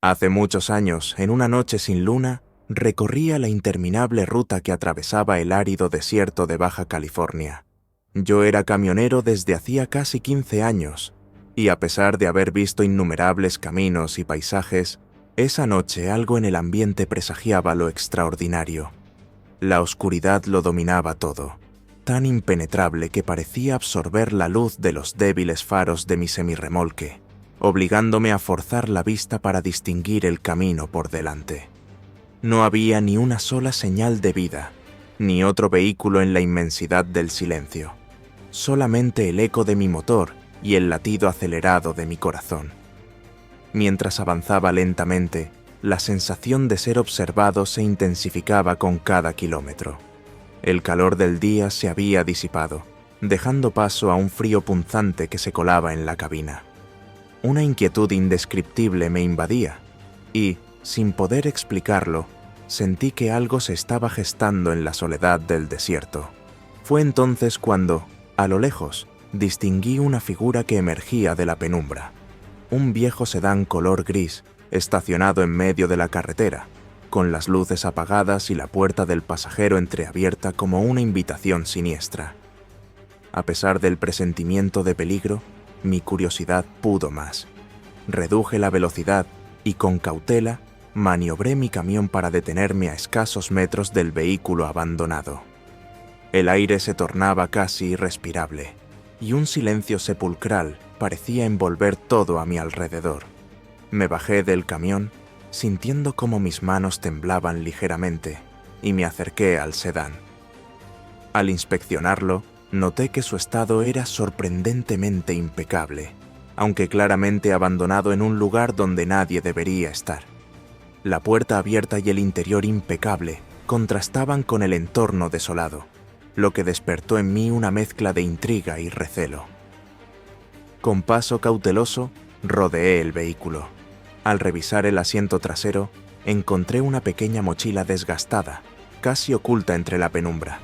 Hace muchos años, en una noche sin luna, recorría la interminable ruta que atravesaba el árido desierto de Baja California. Yo era camionero desde hacía casi 15 años, y a pesar de haber visto innumerables caminos y paisajes, esa noche algo en el ambiente presagiaba lo extraordinario. La oscuridad lo dominaba todo, tan impenetrable que parecía absorber la luz de los débiles faros de mi semirremolque, obligándome a forzar la vista para distinguir el camino por delante. No había ni una sola señal de vida, ni otro vehículo en la inmensidad del silencio. Solamente el eco de mi motor y el latido acelerado de mi corazón. Mientras avanzaba lentamente, la sensación de ser observado se intensificaba con cada kilómetro. El calor del día se había disipado, dejando paso a un frío punzante que se colaba en la cabina. Una inquietud indescriptible me invadía y, sin poder explicarlo, sentí que algo se estaba gestando en la soledad del desierto. Fue entonces cuando, a lo lejos, distinguí una figura que emergía de la penumbra. Un viejo sedán color gris, estacionado en medio de la carretera, con las luces apagadas y la puerta del pasajero entreabierta como una invitación siniestra. A pesar del presentimiento de peligro, mi curiosidad pudo más. Reduje la velocidad y, con cautela, maniobré mi camión para detenerme a escasos metros del vehículo abandonado. El aire se tornaba casi irrespirable, y un silencio sepulcral parecía envolver todo a mi alrededor. Me bajé del camión, sintiendo cómo mis manos temblaban ligeramente, y me acerqué al sedán. Al inspeccionarlo, noté que su estado era sorprendentemente impecable, aunque claramente abandonado en un lugar donde nadie debería estar. La puerta abierta y el interior impecable contrastaban con el entorno desolado, lo que despertó en mí una mezcla de intriga y recelo. Con paso cauteloso, rodeé el vehículo. Al revisar el asiento trasero, encontré una pequeña mochila desgastada, casi oculta entre la penumbra.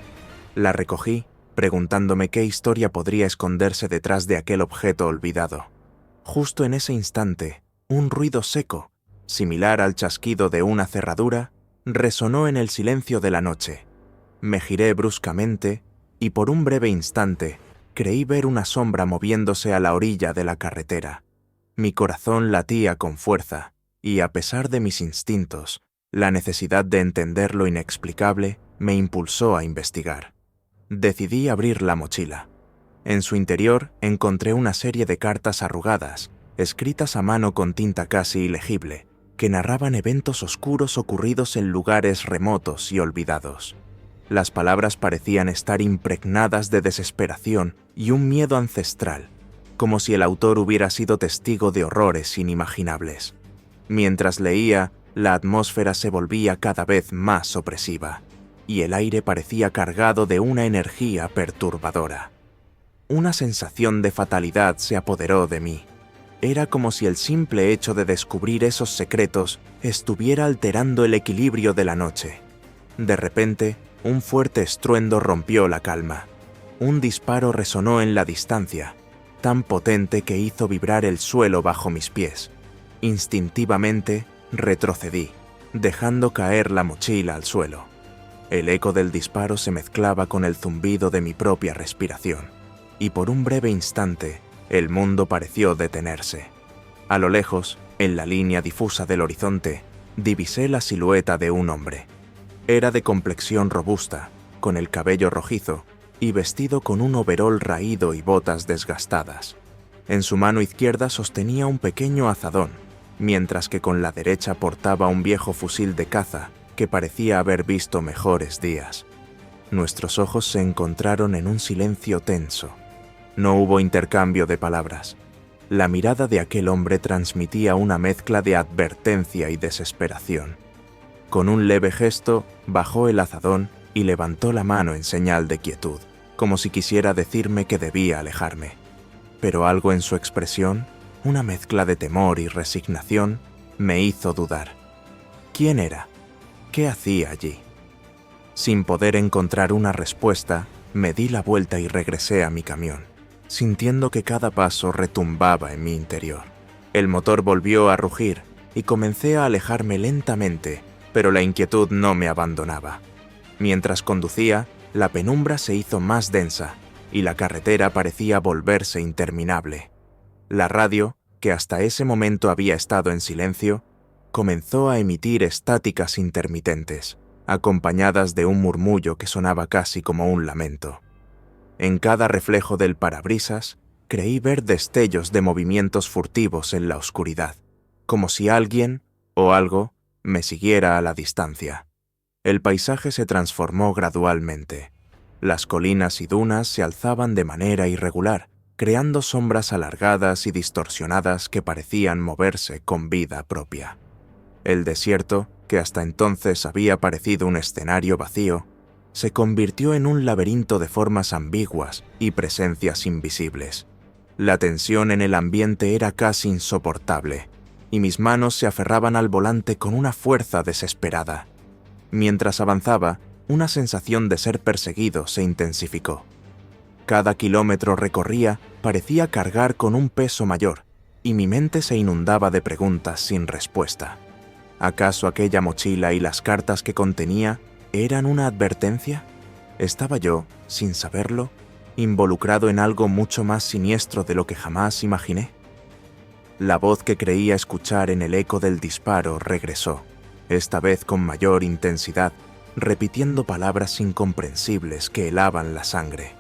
La recogí, preguntándome qué historia podría esconderse detrás de aquel objeto olvidado. Justo en ese instante, un ruido seco, similar al chasquido de una cerradura, resonó en el silencio de la noche. Me giré bruscamente y por un breve instante creí ver una sombra moviéndose a la orilla de la carretera. Mi corazón latía con fuerza y, a pesar de mis instintos, la necesidad de entender lo inexplicable me impulsó a investigar. Decidí abrir la mochila. En su interior encontré una serie de cartas arrugadas, escritas a mano con tinta casi ilegible, que narraban eventos oscuros ocurridos en lugares remotos y olvidados. Las palabras parecían estar impregnadas de desesperación y un miedo ancestral, como si el autor hubiera sido testigo de horrores inimaginables. Mientras leía, la atmósfera se volvía cada vez más opresiva, y el aire parecía cargado de una energía perturbadora. Una sensación de fatalidad se apoderó de mí. Era como si el simple hecho de descubrir esos secretos estuviera alterando el equilibrio de la noche. De repente, un fuerte estruendo rompió la calma. Un disparo resonó en la distancia, tan potente que hizo vibrar el suelo bajo mis pies. Instintivamente, retrocedí, dejando caer la mochila al suelo. El eco del disparo se mezclaba con el zumbido de mi propia respiración, y por un breve instante, el mundo pareció detenerse. A lo lejos, en la línea difusa del horizonte, divisé la silueta de un hombre. Era de complexión robusta, con el cabello rojizo y vestido con un overol raído y botas desgastadas. En su mano izquierda sostenía un pequeño azadón, mientras que con la derecha portaba un viejo fusil de caza que parecía haber visto mejores días. Nuestros ojos se encontraron en un silencio tenso. No hubo intercambio de palabras. La mirada de aquel hombre transmitía una mezcla de advertencia y desesperación. Con un leve gesto, bajó el azadón y levantó la mano en señal de quietud, como si quisiera decirme que debía alejarme. Pero algo en su expresión, una mezcla de temor y resignación, me hizo dudar. ¿Quién era? ¿Qué hacía allí? Sin poder encontrar una respuesta, me di la vuelta y regresé a mi camión, sintiendo que cada paso retumbaba en mi interior. El motor volvió a rugir, y comencé a alejarme lentamente, pero la inquietud no me abandonaba. Mientras conducía, la penumbra se hizo más densa y la carretera parecía volverse interminable. La radio, que hasta ese momento había estado en silencio, comenzó a emitir estáticas intermitentes, acompañadas de un murmullo que sonaba casi como un lamento. En cada reflejo del parabrisas, creí ver destellos de movimientos furtivos en la oscuridad, como si alguien o algo me siguiera a la distancia. El paisaje se transformó gradualmente. Las colinas y dunas se alzaban de manera irregular, creando sombras alargadas y distorsionadas que parecían moverse con vida propia. El desierto, que hasta entonces había parecido un escenario vacío, se convirtió en un laberinto de formas ambiguas y presencias invisibles. La tensión en el ambiente era casi insoportable, y mis manos se aferraban al volante con una fuerza desesperada. Mientras avanzaba, una sensación de ser perseguido se intensificó. Cada kilómetro recorría parecía cargar con un peso mayor, y mi mente se inundaba de preguntas sin respuesta. ¿Acaso aquella mochila y las cartas que contenía eran una advertencia? ¿Estaba yo, sin saberlo, involucrado en algo mucho más siniestro de lo que jamás imaginé? La voz que creía escuchar en el eco del disparo regresó, esta vez con mayor intensidad, repitiendo palabras incomprensibles que helaban la sangre.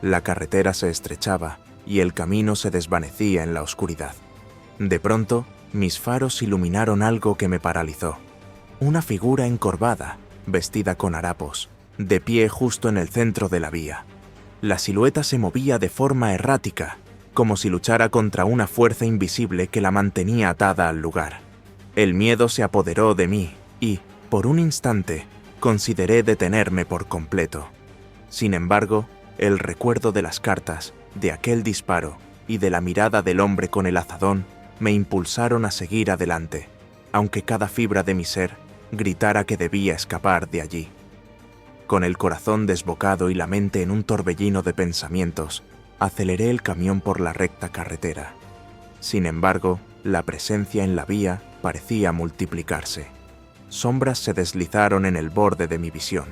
La carretera se estrechaba y el camino se desvanecía en la oscuridad. De pronto, mis faros iluminaron algo que me paralizó. Una figura encorvada, vestida con harapos, de pie justo en el centro de la vía. La silueta se movía de forma errática, como si luchara contra una fuerza invisible que la mantenía atada al lugar. El miedo se apoderó de mí y, por un instante, consideré detenerme por completo. Sin embargo, el recuerdo de las cartas, de aquel disparo y de la mirada del hombre con el azadón me impulsaron a seguir adelante, aunque cada fibra de mi ser gritara que debía escapar de allí. Con el corazón desbocado y la mente en un torbellino de pensamientos, aceleré el camión por la recta carretera. Sin embargo, la presencia en la vía parecía multiplicarse. Sombras se deslizaron en el borde de mi visión,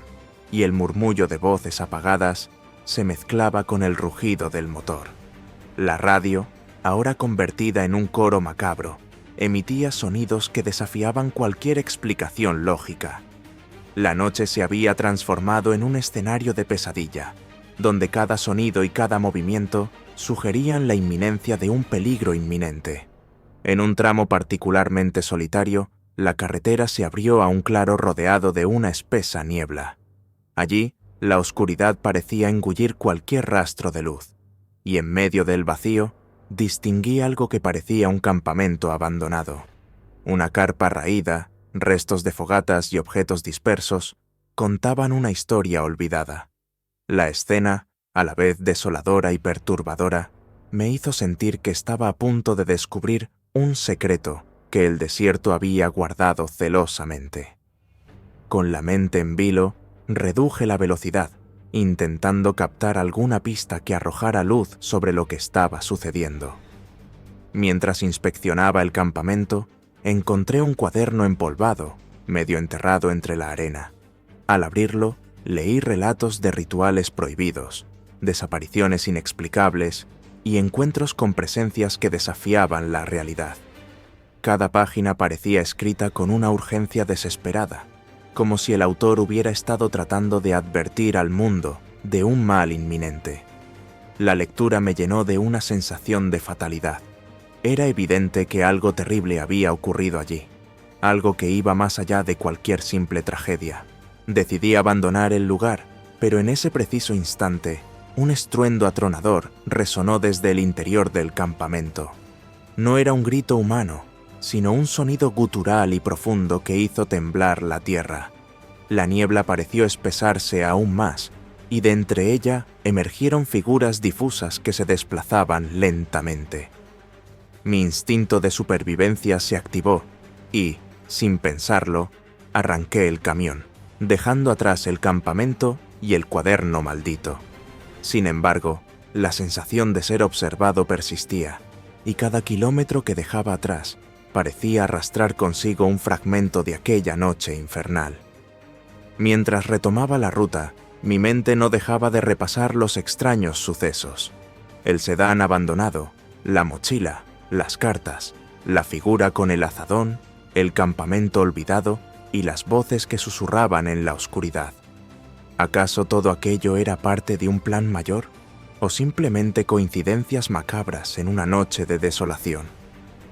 y el murmullo de voces apagadas se mezclaba con el rugido del motor. La radio, ahora convertida en un coro macabro, emitía sonidos que desafiaban cualquier explicación lógica. La noche se había transformado en un escenario de pesadilla, donde cada sonido y cada movimiento sugerían la inminencia de un peligro inminente. En un tramo particularmente solitario, la carretera se abrió a un claro rodeado de una espesa niebla. Allí, la oscuridad parecía engullir cualquier rastro de luz, y en medio del vacío, distinguí algo que parecía un campamento abandonado. Una carpa raída, restos de fogatas y objetos dispersos, contaban una historia olvidada. La escena, a la vez desoladora y perturbadora, me hizo sentir que estaba a punto de descubrir un secreto que el desierto había guardado celosamente. Con la mente en vilo, reduje la velocidad, intentando captar alguna pista que arrojara luz sobre lo que estaba sucediendo. Mientras inspeccionaba el campamento, encontré un cuaderno empolvado, medio enterrado entre la arena. Al abrirlo, leí relatos de rituales prohibidos, desapariciones inexplicables y encuentros con presencias que desafiaban la realidad. Cada página parecía escrita con una urgencia desesperada, como si el autor hubiera estado tratando de advertir al mundo de un mal inminente. La lectura me llenó de una sensación de fatalidad. Era evidente que algo terrible había ocurrido allí, algo que iba más allá de cualquier simple tragedia. Decidí abandonar el lugar, pero en ese preciso instante, un estruendo atronador resonó desde el interior del campamento. No era un grito humano, sino un sonido gutural y profundo que hizo temblar la tierra. La niebla pareció espesarse aún más, y de entre ella emergieron figuras difusas que se desplazaban lentamente. Mi instinto de supervivencia se activó y, sin pensarlo, arranqué el camión, dejando atrás el campamento y el cuaderno maldito. Sin embargo, la sensación de ser observado persistía, y cada kilómetro que dejaba atrás parecía arrastrar consigo un fragmento de aquella noche infernal. Mientras retomaba la ruta, mi mente no dejaba de repasar los extraños sucesos. El sedán abandonado, la mochila, las cartas, la figura con el azadón, el campamento olvidado y las voces que susurraban en la oscuridad. ¿Acaso todo aquello era parte de un plan mayor? ¿O simplemente coincidencias macabras en una noche de desolación?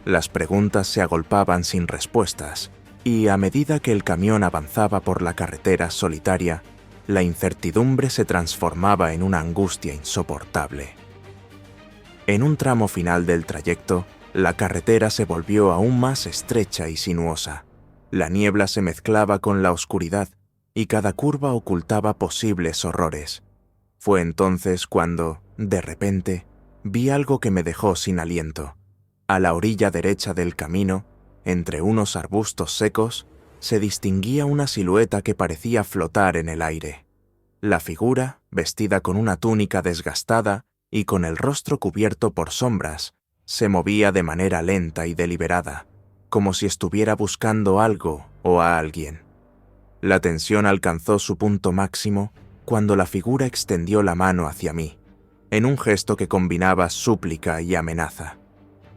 Las preguntas se agolpaban sin respuestas, y a medida que el camión avanzaba por la carretera solitaria, la incertidumbre se transformaba en una angustia insoportable. En un tramo final del trayecto, la carretera se volvió aún más estrecha y sinuosa. La niebla se mezclaba con la oscuridad, y cada curva ocultaba posibles horrores. Fue entonces cuando, de repente, vi algo que me dejó sin aliento. A la orilla derecha del camino, entre unos arbustos secos, se distinguía una silueta que parecía flotar en el aire. La figura, vestida con una túnica desgastada y con el rostro cubierto por sombras, se movía de manera lenta y deliberada, como si estuviera buscando algo o a alguien. La tensión alcanzó su punto máximo cuando la figura extendió la mano hacia mí, en un gesto que combinaba súplica y amenaza.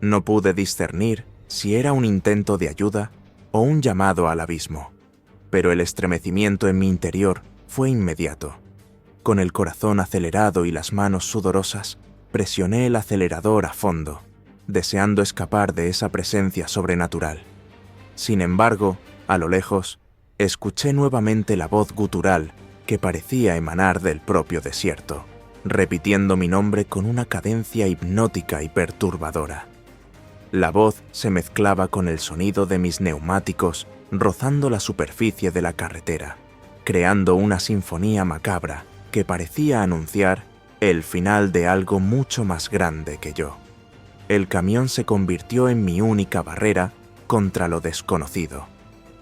No pude discernir si era un intento de ayuda o un llamado al abismo, pero el estremecimiento en mi interior fue inmediato. Con el corazón acelerado y las manos sudorosas, presioné el acelerador a fondo, deseando escapar de esa presencia sobrenatural. Sin embargo, a lo lejos, escuché nuevamente la voz gutural que parecía emanar del propio desierto, repitiendo mi nombre con una cadencia hipnótica y perturbadora. La voz se mezclaba con el sonido de mis neumáticos rozando la superficie de la carretera, creando una sinfonía macabra que parecía anunciar el final de algo mucho más grande que yo. El camión se convirtió en mi única barrera contra lo desconocido.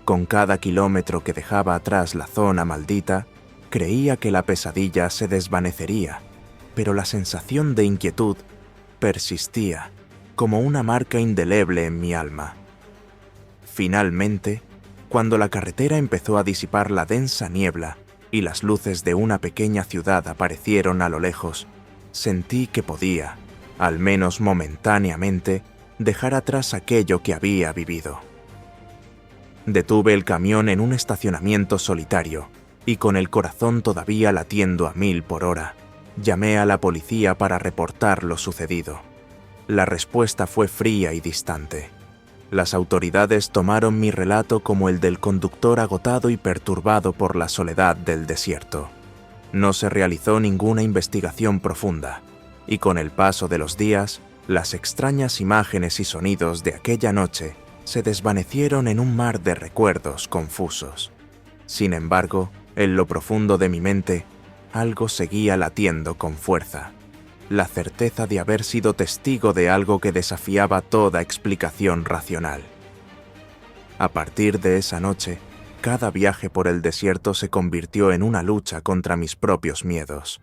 Con cada kilómetro que dejaba atrás la zona maldita, creía que la pesadilla se desvanecería, pero la sensación de inquietud persistía como una marca indeleble en mi alma. Finalmente, cuando la carretera empezó a disipar la densa niebla y las luces de una pequeña ciudad aparecieron a lo lejos, sentí que podía, al menos momentáneamente, dejar atrás aquello que había vivido. Detuve el camión en un estacionamiento solitario y con el corazón todavía latiendo a 1000 por hora, llamé a la policía para reportar lo sucedido. La respuesta fue fría y distante. Las autoridades tomaron mi relato como el del conductor agotado y perturbado por la soledad del desierto. No se realizó ninguna investigación profunda, y con el paso de los días, las extrañas imágenes y sonidos de aquella noche se desvanecieron en un mar de recuerdos confusos. Sin embargo, en lo profundo de mi mente, algo seguía latiendo con fuerza. La certeza de haber sido testigo de algo que desafiaba toda explicación racional. A partir de esa noche, cada viaje por el desierto se convirtió en una lucha contra mis propios miedos.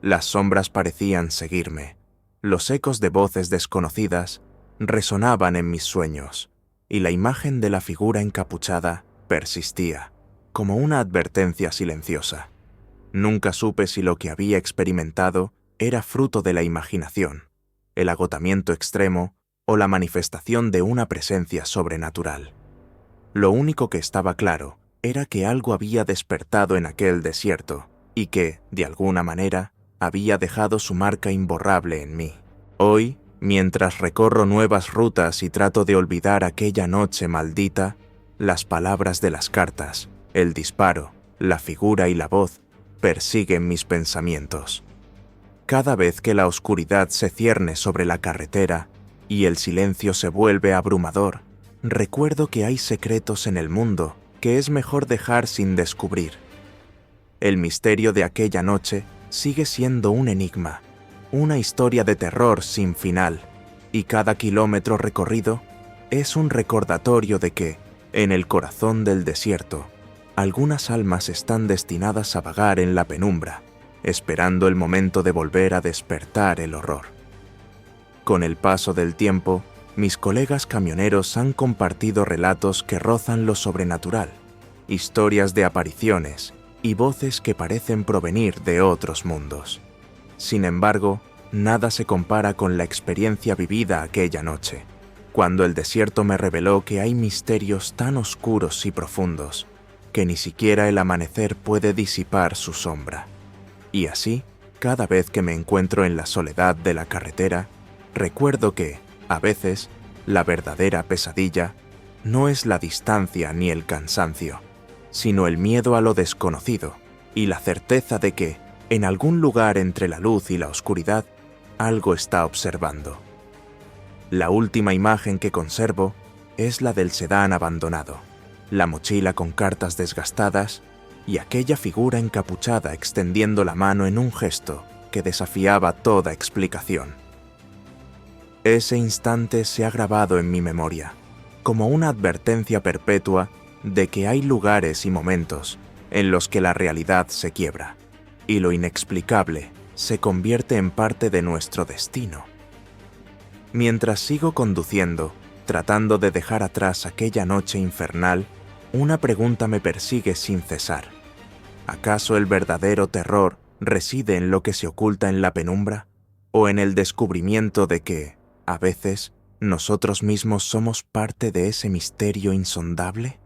Las sombras parecían seguirme. Los ecos de voces desconocidas resonaban en mis sueños, y la imagen de la figura encapuchada persistía, como una advertencia silenciosa. Nunca supe si lo que había experimentado era fruto de la imaginación, el agotamiento extremo o la manifestación de una presencia sobrenatural. Lo único que estaba claro era que algo había despertado en aquel desierto y que, de alguna manera, había dejado su marca imborrable en mí. Hoy, mientras recorro nuevas rutas y trato de olvidar aquella noche maldita, las palabras de las cartas, el disparo, la figura y la voz persiguen mis pensamientos. Cada vez que la oscuridad se cierne sobre la carretera y el silencio se vuelve abrumador, recuerdo que hay secretos en el mundo que es mejor dejar sin descubrir. El misterio de aquella noche sigue siendo un enigma, una historia de terror sin final, y cada kilómetro recorrido es un recordatorio de que, en el corazón del desierto, algunas almas están destinadas a vagar en la penumbra, esperando el momento de volver a despertar el horror. Con el paso del tiempo, mis colegas camioneros han compartido relatos que rozan lo sobrenatural, historias de apariciones y voces que parecen provenir de otros mundos. Sin embargo, nada se compara con la experiencia vivida aquella noche, cuando el desierto me reveló que hay misterios tan oscuros y profundos que ni siquiera el amanecer puede disipar su sombra. Y así, cada vez que me encuentro en la soledad de la carretera, recuerdo que, a veces, la verdadera pesadilla no es la distancia ni el cansancio, sino el miedo a lo desconocido y la certeza de que, en algún lugar entre la luz y la oscuridad, algo está observando. La última imagen que conservo es la del sedán abandonado, la mochila con cartas desgastadas y aquella figura encapuchada extendiendo la mano en un gesto que desafiaba toda explicación. Ese instante se ha grabado en mi memoria, como una advertencia perpetua de que hay lugares y momentos en los que la realidad se quiebra, y lo inexplicable se convierte en parte de nuestro destino. Mientras sigo conduciendo, tratando de dejar atrás aquella noche infernal, una pregunta me persigue sin cesar. ¿Acaso el verdadero terror reside en lo que se oculta en la penumbra? ¿O en el descubrimiento de que, a veces, nosotros mismos somos parte de ese misterio insondable?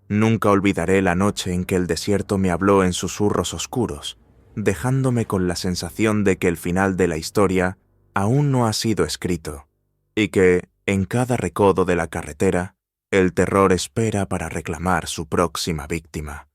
Nunca olvidaré la noche en que el desierto me habló en susurros oscuros, dejándome con la sensación de que el final de la historia aún no ha sido escrito, y que, en cada recodo de la carretera, el terror espera para reclamar su próxima víctima.